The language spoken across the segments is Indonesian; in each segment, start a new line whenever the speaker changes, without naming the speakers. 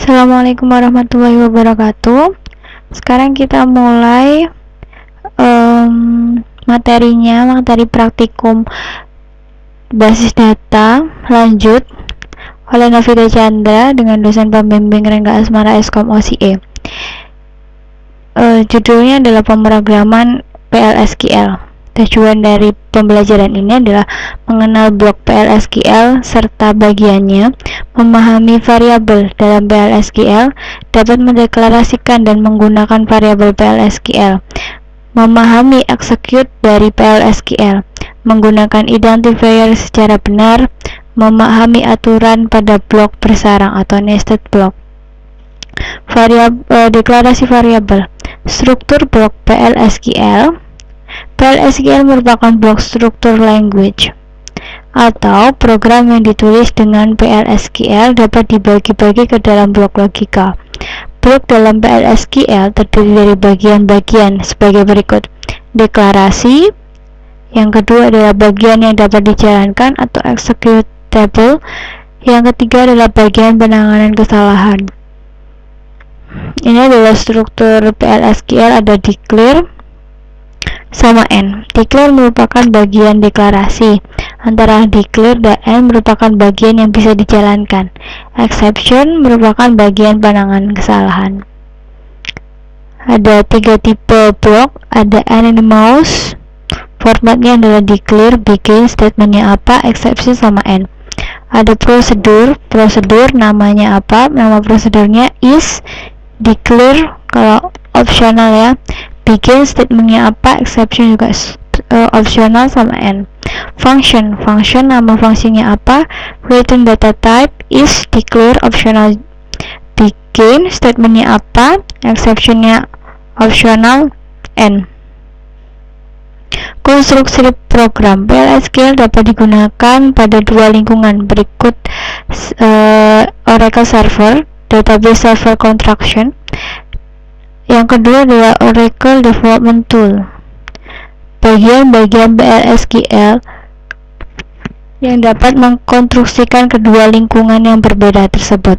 Assalamualaikum warahmatullahi wabarakatuh. Sekarang kita mulai materi praktikum basis data lanjut oleh Novida Chandra dengan dosen pembimbing Rengga Asmara Eskom OCE. Judulnya adalah pemrograman PLSQL. Tujuan dari pembelajaran ini adalah mengenal blok PLSQL serta bagiannya, memahami variabel dalam PLSQL, dapat mendeklarasikan dan menggunakan variabel PLSQL, memahami execute dari PLSQL, menggunakan identifier secara benar, memahami aturan pada blok bersarang atau nested block. Deklarasi variabel. Struktur blok PLSQL. PLSQL merupakan blok struktur language atau program yang ditulis dengan PLSQL dapat dibagi-bagi ke dalam blok logika. Blok dalam PLSQL terdiri dari bagian-bagian sebagai berikut. Deklarasi, yang kedua adalah bagian yang dapat dijalankan atau executable, yang ketiga adalah bagian penanganan kesalahan. Ini adalah struktur PLSQL, ada declare sama N. Declare merupakan bagian deklarasi. Antara declare dan N merupakan bagian yang bisa dijalankan. Exception merupakan bagian penanganan kesalahan. Ada 3 tipe blok, ada Anonymous. Formatnya adalah declare, begin, statementnya apa, exception sama N. Ada prosedur, namanya apa, nama prosedurnya is, declare kalau optional ya, begin, statementnya apa, exception juga optional sama N. Function, nama fungsinya apa, return data type is, declare, optional begin, statementnya apa, exceptionnya optional N. Konstruksi program PLSQL dapat digunakan pada dua lingkungan berikut: Oracle Server, Database Server Construction. Yang kedua adalah Oracle Development Tool. Bagian-bagian PLSQL yang dapat mengkonstruksikan kedua lingkungan yang berbeda tersebut.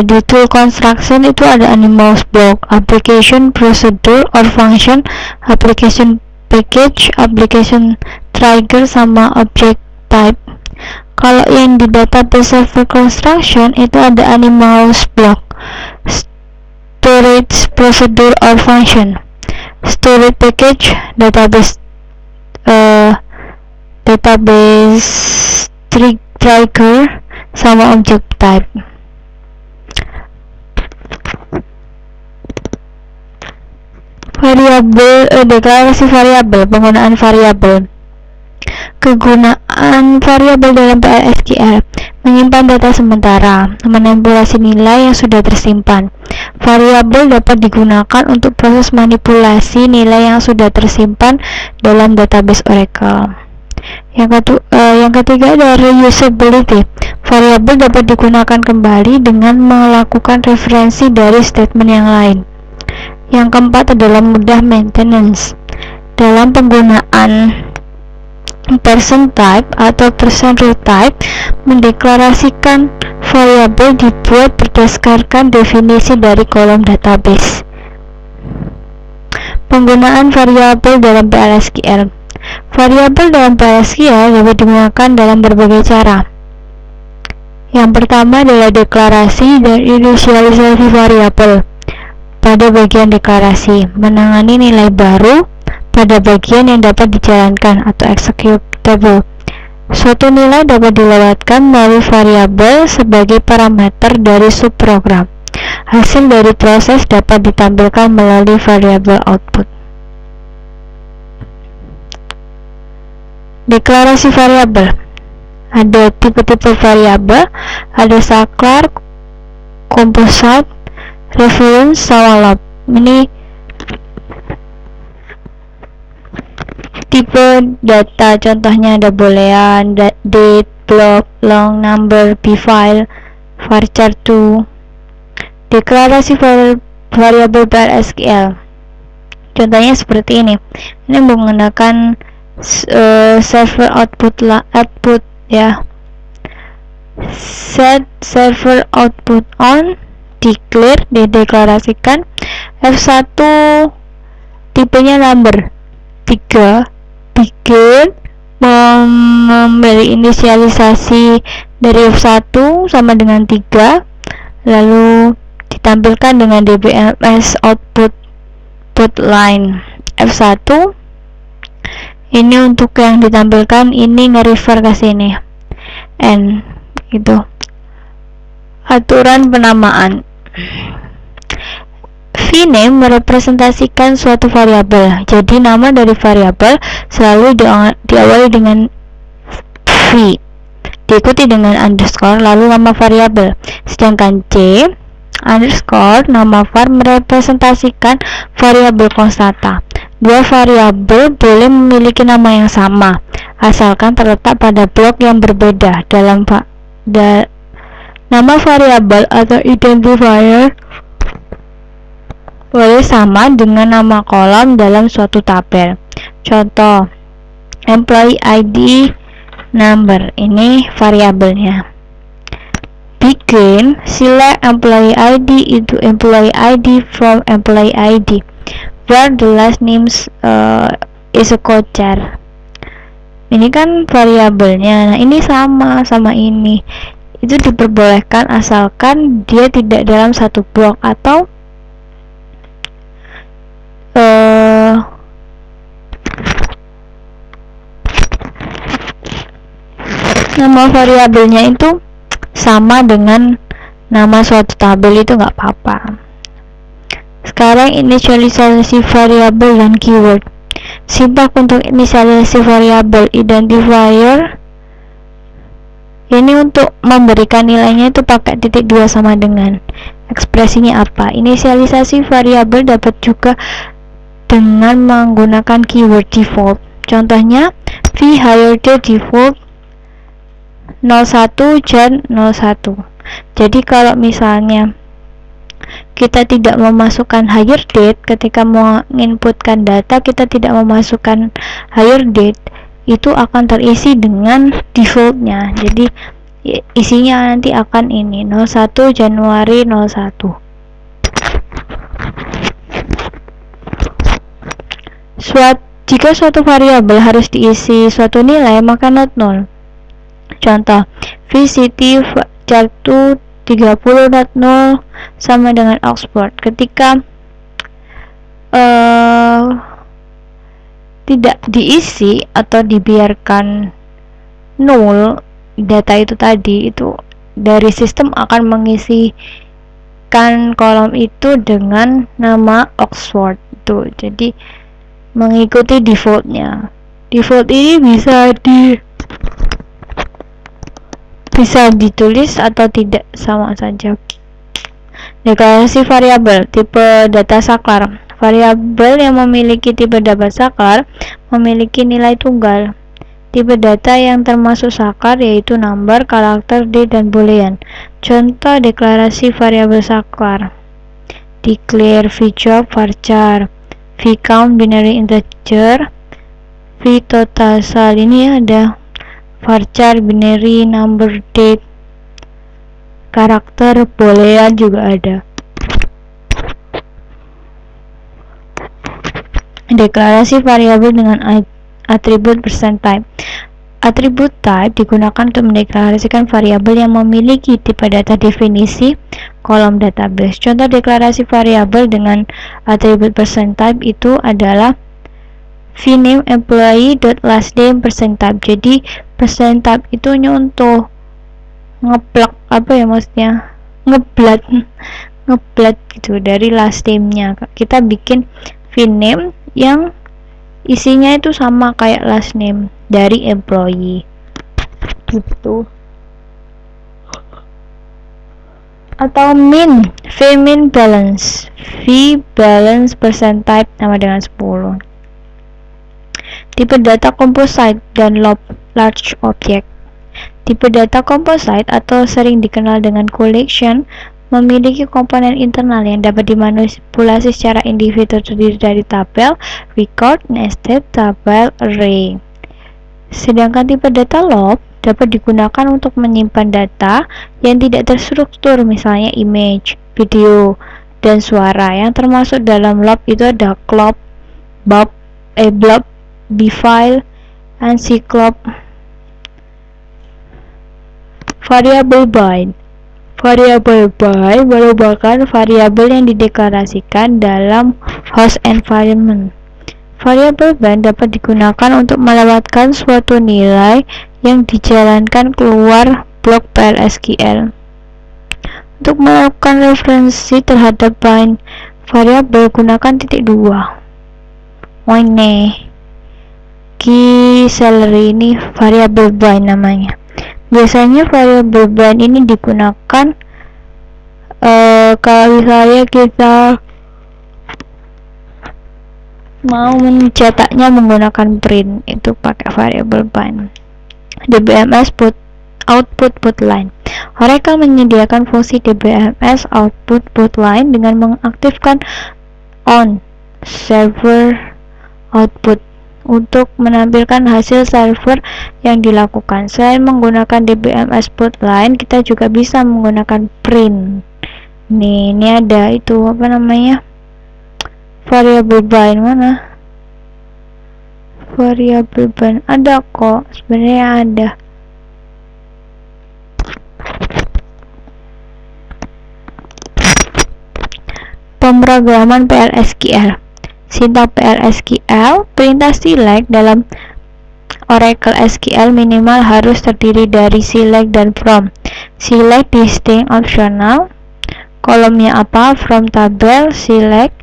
Di tool construction itu ada Anonymous block, application, procedure or function, application package, application trigger, sama object type. Kalau yang di database server construction itu ada Anonymous block, storage, procedure or function, storage package, database trigger, sama object type. Deklarasi variabel, penggunaan variabel. Kegunaan variabel dalam PLSQL: menyimpan data sementara, manipulasi nilai yang sudah tersimpan. Variabel dapat digunakan untuk proses manipulasi nilai yang sudah tersimpan dalam database Oracle. Yang ketiga adalah reusability. Variabel dapat digunakan kembali dengan melakukan referensi dari statement yang lain. Yang keempat adalah mudah maintenance. Dalam penggunaan person type atau person root type, mendeklarasikan variabel dibuat berdasarkan definisi dari kolom database. Penggunaan variabel dalam PLSQL. Variabel dalam PLSQL dapat digunakan dalam berbagai cara. Yang pertama adalah deklarasi dan inisialisasi variabel. Pada bagian deklarasi, menangani nilai baru pada bagian yang dapat dijalankan atau executable. Suatu nilai dapat dilewatkan melalui variabel sebagai parameter dari subprogram. Hasil dari proses dapat ditampilkan melalui variabel output. Deklarasi variabel. Ada tipe-tipe variabel, ada saklar, composite, reference, sama log. Ini tipe data, contohnya ada boolean, date, block, long number, bfile, varchar2. Deklarasi variabel PLSQL, contohnya seperti ini. Ini menggunakan server output ya. set server output on, declare, dideklarasikan. F1 tipenya number 3, begin, memberi inisialisasi dari F1 sama dengan 3, lalu ditampilkan dengan dbms output line. F1 ini untuk yang ditampilkan, ini nge-refer ke sini. N gitu. Aturan penamaan. Vname merepresentasikan suatu variabel. Jadi nama dari variabel selalu diawali dengan v, diikuti dengan underscore, lalu nama variabel. Sedangkan c underscore nama var merepresentasikan variabel konstanta. Dua variabel boleh memiliki nama yang sama, asalkan terletak pada blok yang berbeda. Nama variabel atau identifier boleh sama dengan nama kolom dalam suatu tabel. Contoh, employee ID number, ini variabelnya. Begin, select employee ID into employee ID from employee ID, where the last name is a co-char. Ini kan variabelnya. Nah, ini sama ini. Itu diperbolehkan asalkan dia tidak dalam satu blok atau nama variabelnya itu sama dengan nama suatu tabel, itu nggak apa-apa. Sekarang inisialisasi variabel dan keyword. Simak untuk inisialisasi variabel. Identifier ini untuk memberikan nilainya itu pakai titik 2 sama dengan. Ekspresinya apa? Inisialisasi variabel dapat juga dengan menggunakan keyword default. Contohnya v higher date default 01 Jan 01. Jadi kalau misalnya kita tidak memasukkan higher date ketika menginputkan data, kita tidak memasukkan higher date, itu akan terisi dengan defaultnya. Jadi isinya nanti akan ini 01 Januari 01. Jika suatu variabel harus diisi suatu nilai, maka not null. Contoh, vct chart2 30 not null sama dengan Oxford. Ketika tidak diisi atau dibiarkan null data itu tadi, itu dari sistem akan mengisikan kolom itu dengan nama Oxford itu. Jadi mengikuti defaultnya. Default ini bisa ditulis atau tidak, sama saja. Deklarasi variabel tipe data saklar. Variabel yang memiliki tipe data saklar memiliki nilai tunggal. Tipe data yang termasuk saklar yaitu number, karakter, date, dan boolean. Contoh deklarasi variabel saklar: declare vjob varchar, vcount binary integer, vtotal. Ini ada varchar binary, number, date, karakter, boolean juga ada. Deklarasi variabel dengan atribut %type. Atribut type digunakan untuk mendeklarasikan variabel yang memiliki tipe data definisi kolom database. Contoh deklarasi variabel dengan atribut %type itu adalah vname employee.lastname %type. Jadi %type itu nyontoh ngeplak ngeblat gitu dari last name-nya. Kita bikin vname yang isinya itu sama kayak last name dari employee gitu. Atau vmin balance, v balance %type sama dengan 10. Tipe data composite dan large object. Tipe data composite atau sering dikenal dengan collection memiliki komponen internal yang dapat dimanipulasi secara individu, terdiri dari tabel, record, nested, tabel, array. Sedangkan tipe data loop dapat digunakan untuk menyimpan data yang tidak terstruktur, misalnya image, video, dan suara. Yang termasuk dalam LOB itu ada CLOB, blob, bfile, and cclob. Variable bind. Variable bind merupakan variabel yang dideklarasikan dalam host environment. Variable bind dapat digunakan untuk melewatkan suatu nilai yang dijalankan keluar blok PL/SQL. Untuk melakukan referensi terhadap bind variabel, gunakan titik 2. Ini key salary, ini variable bind namanya. Biasanya variable bind ini digunakan kalau misalnya kita mau mencetaknya menggunakan print, itu pakai variable bind. DBMS output line. Oracle menyediakan fungsi DBMS output line dengan mengaktifkan on server output untuk menampilkan hasil server yang dilakukan. Selain menggunakan DBMS line, kita juga bisa menggunakan print. Nih, ini ada itu apa namanya? Variable bind mana? Variable bind ada kok, sebenarnya ada. Pemrograman PL/SQL. Sintaks PL/SQL, perintah select dalam Oracle SQL minimal harus terdiri dari select dan from. Select distinct optional. Kolomnya apa? From tabel. Select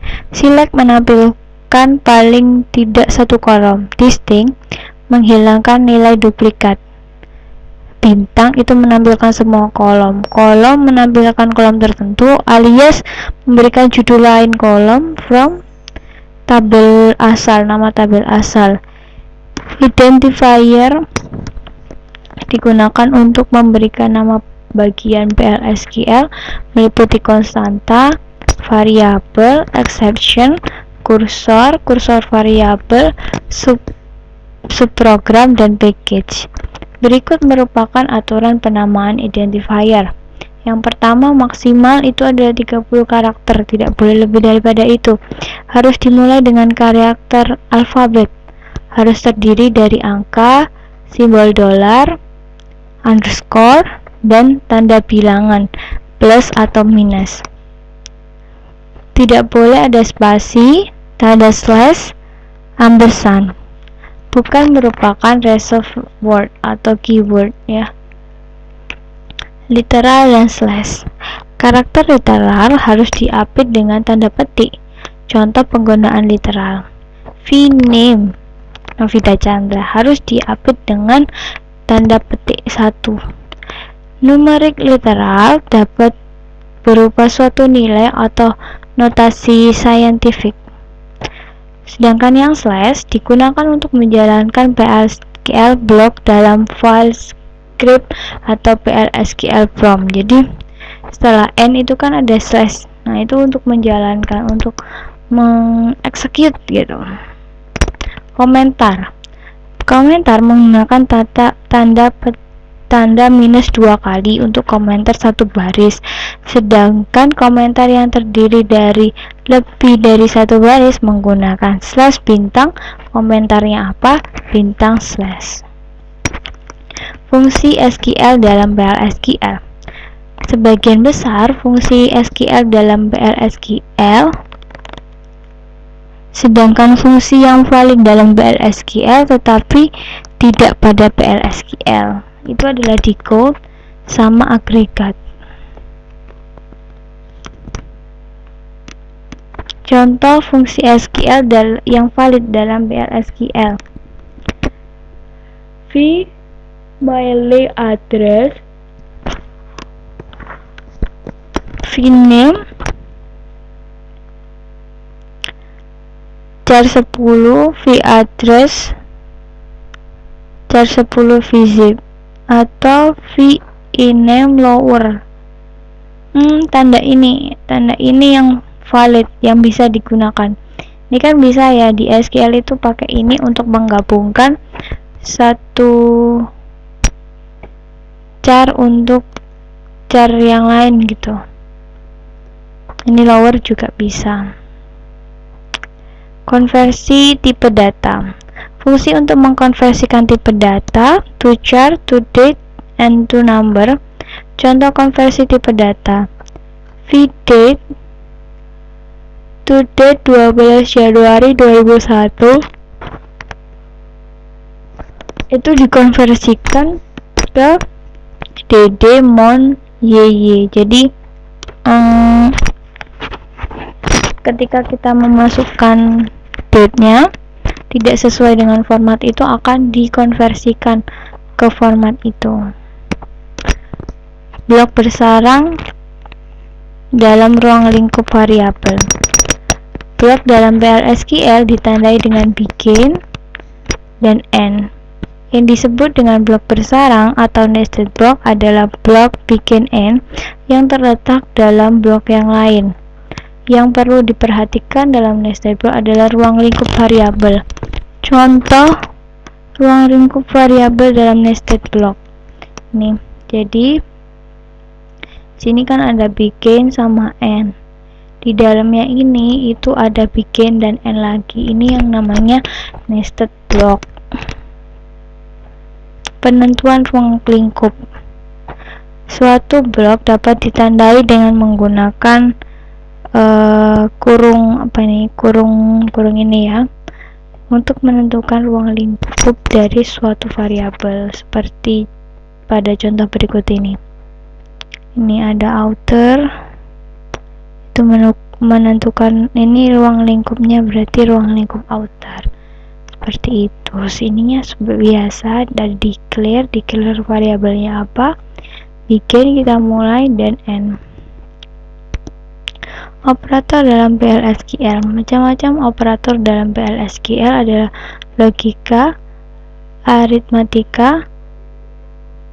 menampilkan paling tidak satu kolom. Distinct menghilangkan nilai duplikat. Bintang itu menampilkan semua kolom. Kolom menampilkan kolom tertentu, alias memberikan judul lain kolom. From tabel asal, nama tabel asal. Identifier digunakan untuk memberikan nama bagian PL/SQL meliputi konstanta, variabel, exception, kursor variabel, subprogram, dan package. Berikut merupakan aturan penamaan identifier. Yang pertama, maksimal itu adalah 30 karakter, tidak boleh lebih daripada itu. Harus dimulai dengan karakter alfabet. Harus terdiri dari angka, simbol dolar, underscore, dan tanda bilangan, plus atau minus. Tidak boleh ada spasi, tanda slash, ampersand. Bukan merupakan reserved word atau keyword ya. Literal dan slash. Karakter literal harus diapit dengan tanda petik. Contoh penggunaan literal. vname Novita Chandra harus diapit dengan tanda petik 1. Numerik literal dapat berupa suatu nilai atau notasi saintifik. Sedangkan yang slash digunakan untuk menjalankan PL/SQL block dalam file script atau PL/SQL from. Jadi setelah n itu kan ada slash. Nah, itu untuk menjalankan, untuk mengeksekut gitu. Komentar menggunakan tanda minus 2 kali untuk komentar satu baris. Sedangkan komentar yang terdiri dari lebih dari satu baris menggunakan slash bintang. Komentarnya apa? Bintang slash. Fungsi SQL dalam PL/SQL. Sebagian besar fungsi SQL dalam PL/SQL, sedangkan fungsi yang valid dalam PL/SQL tetapi tidak pada PL/SQL itu adalah decode sama agregat. Contoh fungsi SQL yang valid dalam PL/SQL. Mailing address, vname, char 10, vaddress, char 10 vzip, atau vename lower. Tanda ini yang valid, yang bisa digunakan. Ini kan bisa ya, di SQL itu pakai ini untuk menggabungkan satu char untuk char yang lain gitu. Ini lower juga bisa. Konversi tipe data. Fungsi untuk mengkonversikan tipe data to char, to date, and to number. Contoh konversi tipe data. VDate to date 12 Januari 2001 itu dikonversikan ke DD Mon YY. Jadi ketika kita memasukkan date-nya tidak sesuai dengan format itu akan dikonversikan ke format itu. Blok bersarang dalam ruang lingkup variabel. Blok dalam PL/SQL ditandai dengan begin dan end. Yang disebut dengan blok bersarang atau nested block adalah blok begin end yang terletak dalam blok yang lain. Yang perlu diperhatikan dalam nested block adalah ruang lingkup variabel. Contoh ruang lingkup variabel dalam nested block. Nih, jadi sini kan ada begin sama end. Di dalamnya ini itu ada begin dan end lagi. Ini yang namanya nested block. Penentuan ruang lingkup. Suatu blok dapat ditandai dengan menggunakan kurung ini ya, untuk menentukan ruang lingkup dari suatu variabel seperti pada contoh berikut ini. Ini ada outer, itu menentukan ini ruang lingkupnya, berarti ruang lingkup outer seperti itu. Sininya biasa dari declare variabelnya apa, begin kita mulai, dan end. Operator dalam PL/SQL. Macam-macam operator dalam PL/SQL adalah logika, aritmatika,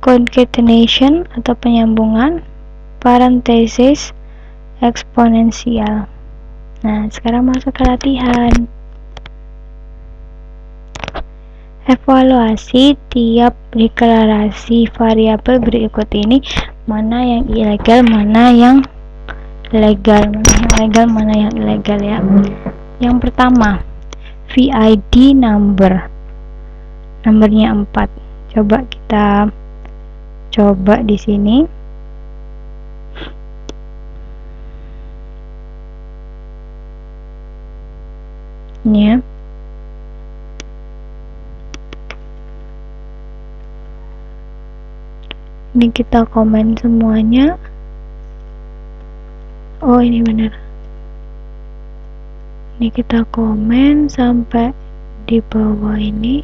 concatenation atau penyambungan, parenthesis, eksponensial. Nah, sekarang masuk ke latihan. Evaluasi tiap deklarasi variabel berikut ini, mana yang ilegal, mana yang legal, mana yang ilegal ya. Yang pertama, VID nomornya 4. Coba kita di sini. Ini ya. Ini kita komen semuanya. Oh, ini benar. Ini kita komen sampai di bawah ini.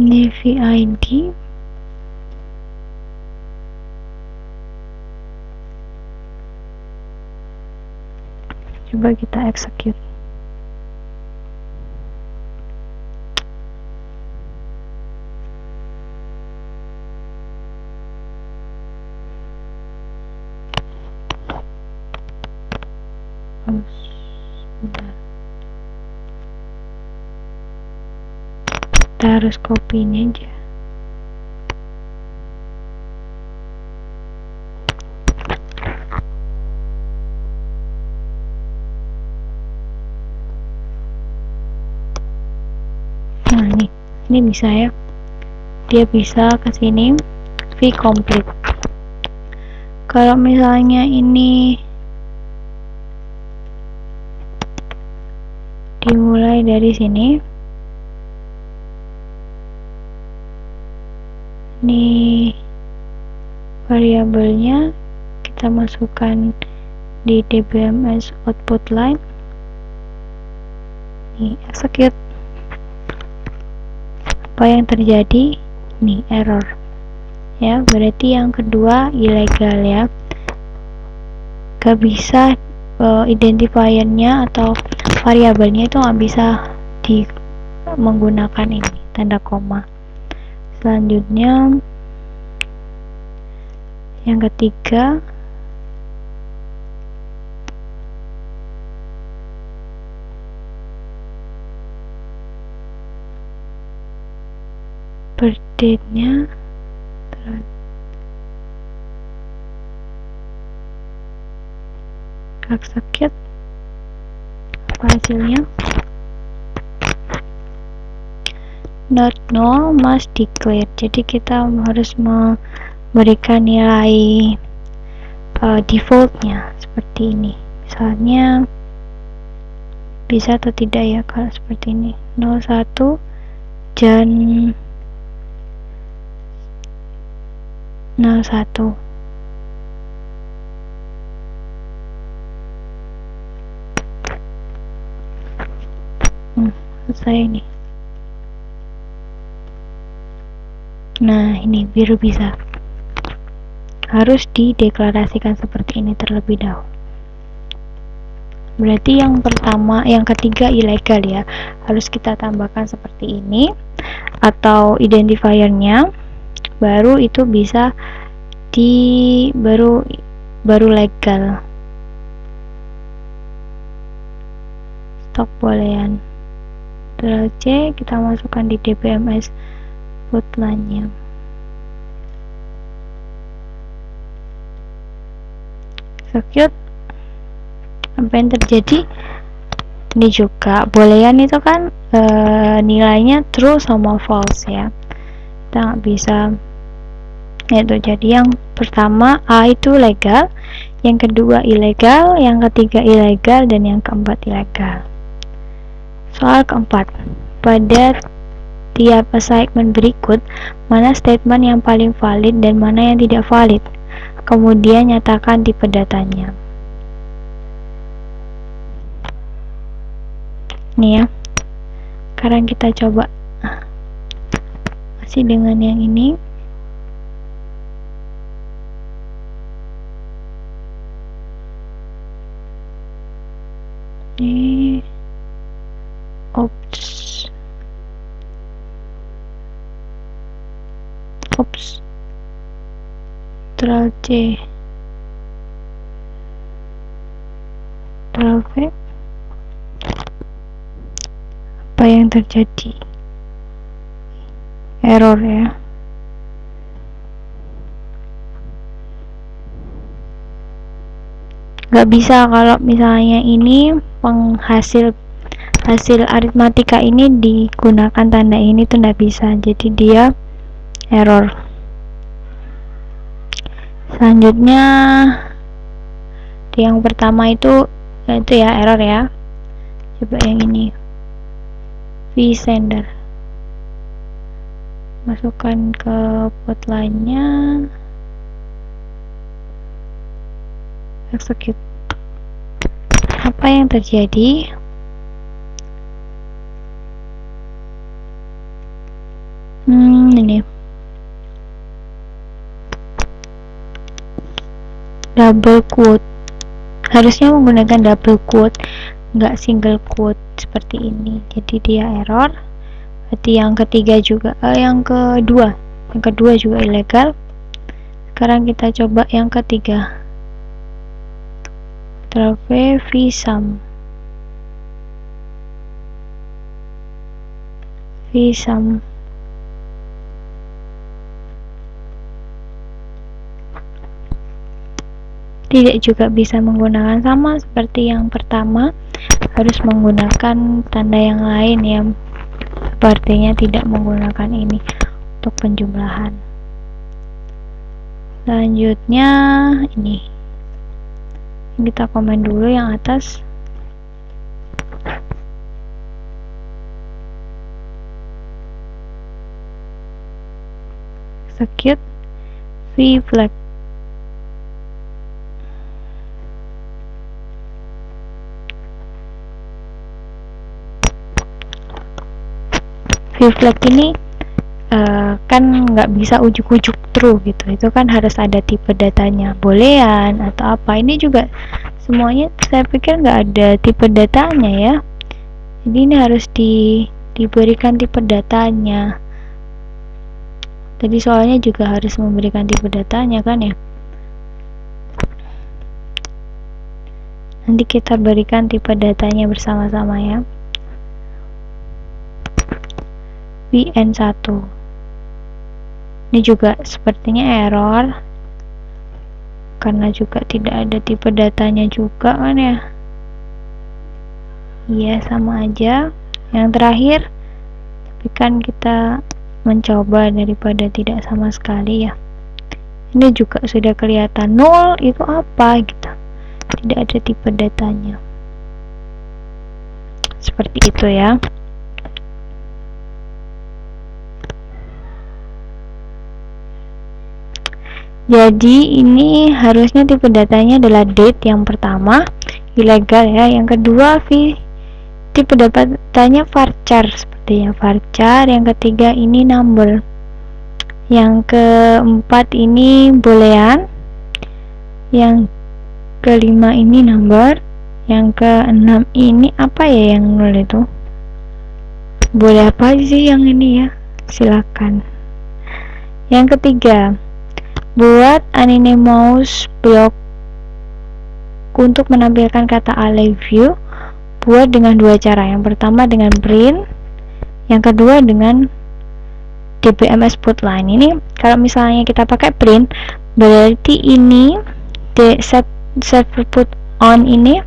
Ini VID. Coba kita execute. Kita harus copy ini aja. Nah, ini bisa ya. Dia bisa ke sini v complete. Kalau misalnya ini dimulai dari sini, ini variabelnya kita masukkan di dbms output line. Nih, execute. Apa yang terjadi? Nih, error ya, berarti yang kedua ilegal ya, gak bisa identifiernya atau variabelnya itu nggak bisa menggunakan ini tanda koma. Selanjutnya yang ketiga, birthdate-nya, execute, apa hasilnya? Not null must declare. Jadi kita harus memberikan nilai defaultnya seperti ini. Misalnya bisa atau tidak ya kalau seperti ini, 01 Jan 01. Selesai ini. Nah, ini biru bisa. Harus dideklarasikan seperti ini terlebih dahulu. Berarti yang pertama, yang ketiga ilegal ya. Harus kita tambahkan seperti ini atau identifiernya, baru itu bisa baru legal. Stok bolehan. Ctrl C, kita masukkan di DBMS outline-nya. Execute. Apa yang terjadi? Ini juga bolehan itu kan nilainya true sama false ya. Kita nggak bisa itu. Jadi yang pertama A itu legal, yang kedua ilegal, yang ketiga ilegal, dan yang keempat ilegal. Soal keempat, pada tiap assignment berikut, mana statement yang paling valid dan mana yang tidak valid? Kemudian nyatakan tipe datanya. Nih ya, sekarang kita coba masih dengan yang ini. Ini oops, Ctrl C, Ctrl V. Apa yang terjadi? Error ya. Gak bisa kalau misalnya ini hasil aritmatika ini digunakan tanda ini tuh nggak bisa, jadi dia error. Selanjutnya yang pertama itu ya error ya. Coba yang ini, vSender, masukkan ke outline-nya, execute. Apa yang terjadi? Ini double quote, harusnya menggunakan double quote, nggak single quote seperti ini, jadi dia error. Berarti yang ketiga juga, yang kedua juga ilegal. Sekarang kita coba yang ketiga, Trave vsum. Tidak juga bisa menggunakan, sama seperti yang pertama, harus menggunakan tanda yang lain yang sepertinya tidak menggunakan ini untuk penjumlahan. Selanjutnya ini kita komen dulu yang atas. Execute vflag. Vflag ini kan nggak bisa ujuk-ujuk true gitu, itu kan harus ada tipe datanya, boolean atau apa. Ini juga semuanya saya pikir nggak ada tipe datanya ya, jadi ini harus diberikan tipe datanya. Jadi soalnya juga harus memberikan tipe datanya kan ya. Nanti kita berikan tipe datanya bersama-sama ya. VN1 Ini juga sepertinya error karena juga tidak ada tipe datanya juga kan ya. Iya, sama aja. Yang terakhir, tapi kan kita mencoba daripada tidak sama sekali ya. Ini juga sudah kelihatan 0 itu apa gitu, tidak ada tipe datanya, seperti itu ya. Jadi ini harusnya tipe datanya adalah date yang pertama, ilegal ya. Yang kedua tipe datanya varchar, sepertinya varchar. Yang ketiga ini number. Yang keempat ini boolean. Yang kelima ini number. Yang keenam ini apa ya yang 0 itu? Boleh apa sih yang ini ya? Silakan. Yang ketiga, buat anonymous block untuk menampilkan kata I love you. Buat dengan dua cara. Yang pertama dengan print, yang kedua dengan dbms put line. Ini kalau misalnya kita pakai print, berarti ini server put on ini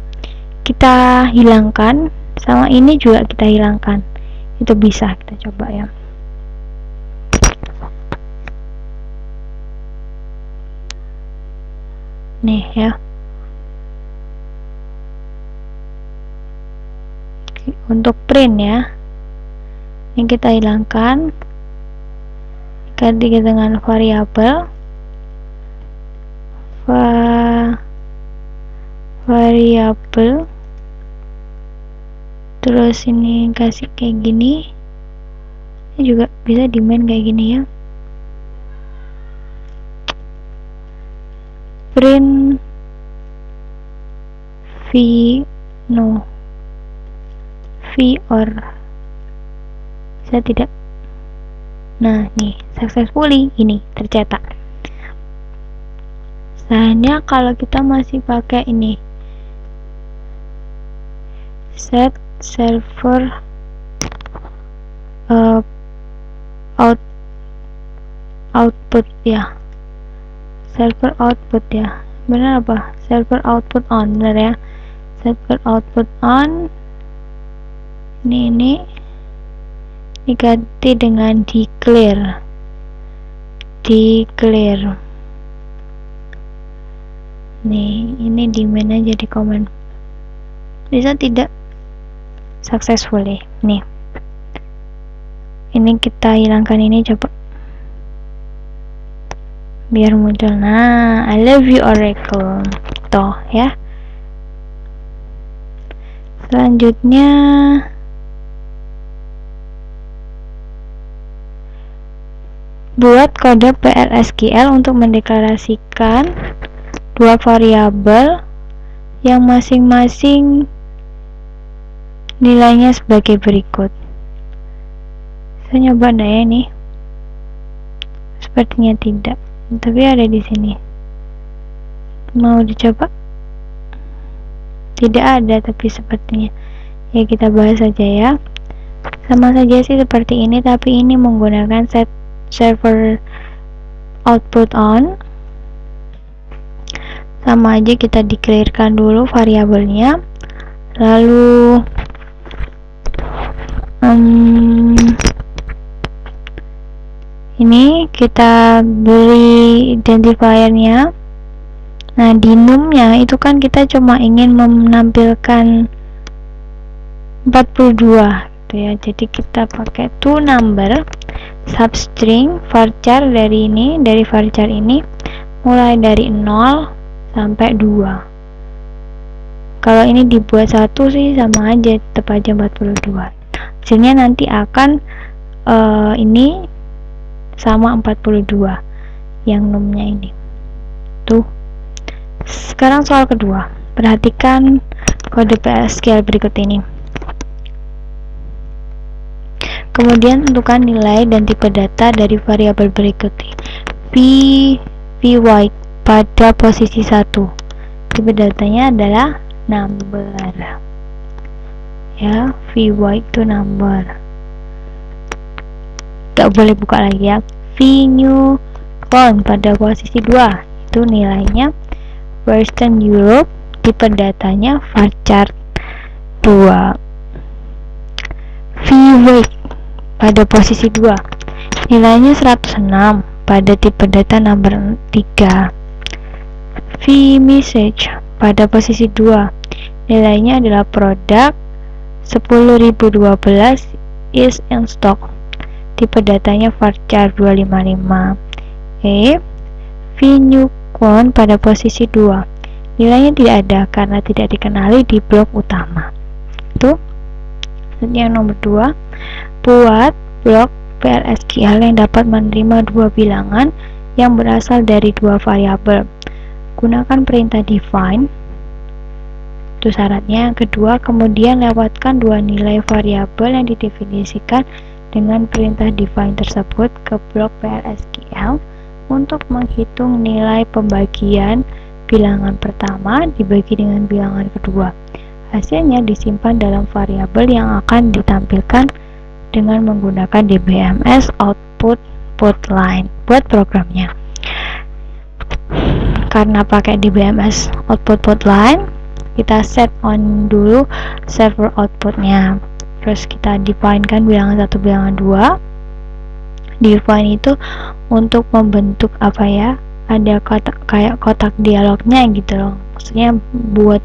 kita hilangkan, sama ini juga kita hilangkan. Itu bisa kita coba ya. Nih ya. Untuk print ya, yang kita hilangkan ganti dengan variabel terus ini kasih kayak gini. Ini juga bisa di main kayak gini ya. Print or bisa tidak. Nah nih, successfully ini tercetak. Selanjutnya kalau kita masih pakai ini set server output ya, server output ya, benar apa? Server output on, benar ya. Server output on ini diganti dengan declare. Nih, ini di mana aja di komen. Bisa tidak successfully. Nih. Ini kita hilangkan ini coba. Biar muncul. Nah, I love you Oracle. Toh ya. Selanjutnya buat kode PLSQL untuk mendeklarasikan dua variabel yang masing-masing nilainya sebagai berikut. Saya nyoba enggak ya ini? Sepertinya tidak, tapi ada di sini. Mau dicoba? Tidak ada, tapi sepertinya. Ya kita bahas saja ya. Sama saja sih seperti ini, tapi ini menggunakan set server output on. Sama aja kita declarekan dulu variabelnya, lalu ini kita beri identifiernya. Nah di numnya itu kan kita cuma ingin menampilkan 42 gitu ya, jadi kita pakai to number substring varchar dari varchar ini mulai dari 0 sampai 2. Kalau ini dibuat 1 sih sama aja, tetap aja 42. Hasilnya nanti akan ini sama 42 yang numnya ini tuh. Sekarang soal kedua, perhatikan kode PLSQL berikut ini. Kemudian tentukan nilai dan tipe data dari variabel berikut vy pada posisi 1. Tipe datanya adalah number ya, vy itu number. Gak boleh buka lagi ya. VNewCon pada posisi 2, itu nilainya Western Europe, tipe datanya varchar 2. VWake pada posisi 2, nilainya 106 pada tipe data number 3. VMessage pada posisi 2, nilainya adalah produk 10.012 is in stock, tipe datanya varchar 255. VNewCon pada posisi 2, nilainya tidak ada karena tidak dikenali di blok utama. Itu yang nomor 2, buat blok PLSQL yang dapat menerima dua bilangan yang berasal dari dua variabel. Gunakan perintah define, itu syaratnya. Yang kedua, kemudian lewatkan dua nilai variabel yang didefinisikan dengan perintah define tersebut ke blok PLSQL untuk menghitung nilai pembagian bilangan pertama dibagi dengan bilangan kedua. Hasilnya disimpan dalam variabel yang akan ditampilkan dengan menggunakan DBMS output put line buat programnya. Karena pakai DBMS output put line, kita set on dulu server outputnya, terus kita define kan bilangan 1, bilangan 2. Define itu untuk membentuk apa ya, ada kayak kotak dialognya gitu loh, maksudnya buat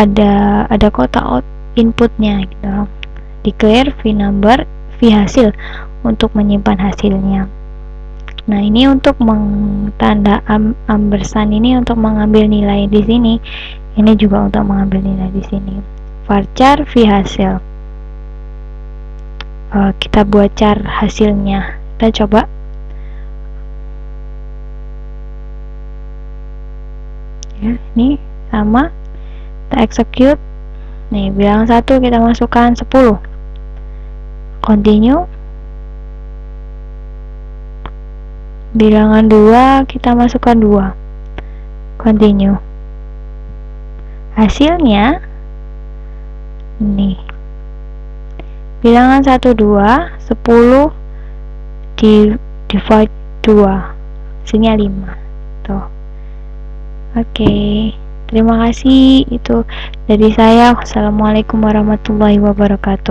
ada kotak inputnya gitu loh. Declare vNumber, vhasil untuk menyimpan hasilnya. Nah, ini untuk tanda ampersand ini untuk mengambil nilai di sini. Ini juga untuk mengambil nilai di sini. Varchar vhasil. Kita buat char hasilnya. Kita coba. Ya, ini sama. Kita execute. Nih, bilangan 1 kita masukkan 10. Continue. Bilangan 2 kita masukkan 2. Continue. Hasilnya nih. Bilangan 1 2, 10 divide 2. Hasilnya 5. Tuh. Oke. Terima kasih, itu dari saya. Wassalamualaikum warahmatullahi wabarakatuh.